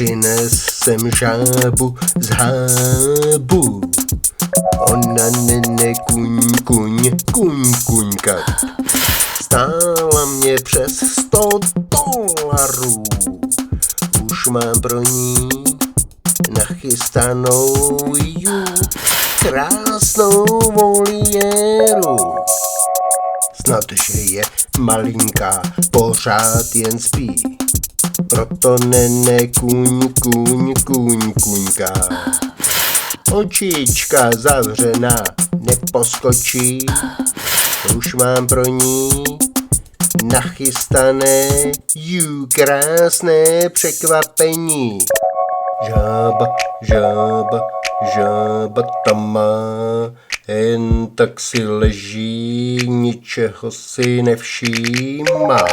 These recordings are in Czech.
Přines jsem žábu z hábu. Ona kuňka. Stála mě přes $100. Už mám pro ní nachystanou krásnou voliéru. Snad, že je malinká, pořád jen spí. Proto kuňka. Očička zavřená, neposkočí. Už mám pro ní nachystané krásné překvapení. Žába tam má, jen tak si leží, ničeho si nevšímá.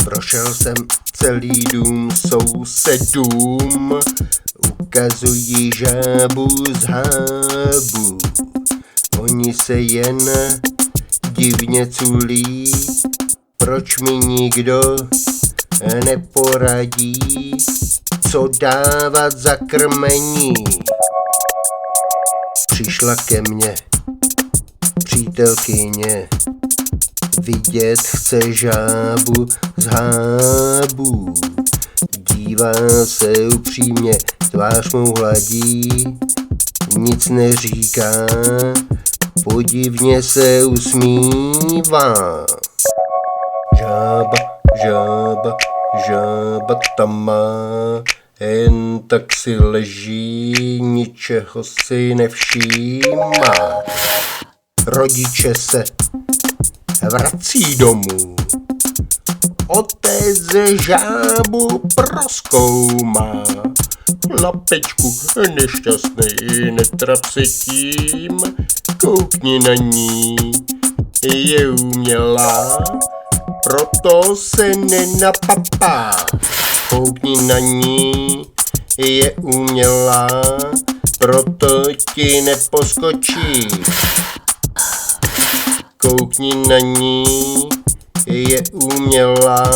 Prošel jsem celý dům sousedům, ukazují žábu z hábu. Oni se jen divně culí, proč mi nikdo neporadí, co dávat za krmení. Přišla ke mně přítelkyně, vidět chce žábu z hábu. Dívá se upřímně, tvář mou hladí, nic neříká, podivně se usmívá. Žába tam má, jen tak si leží, ničeho si nevšímá. Rodiče se vrací domů, otec žábu prozkoumá. Chlapečku nešťastný, netrap se tím, koukni na ní, je umělá, proto se nenapapá. Koukni na ní, je umělá, proto ti neposkočí. Koukni na ní, je umělá,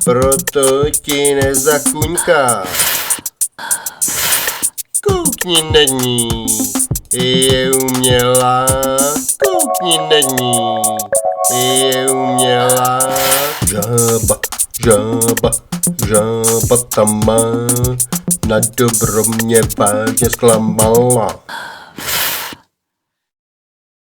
proto ti nezakuňká. Koukni na ní, je umělá, koukni na ní, je umělá. Žába tam má, na dobro mě vážně zklamala.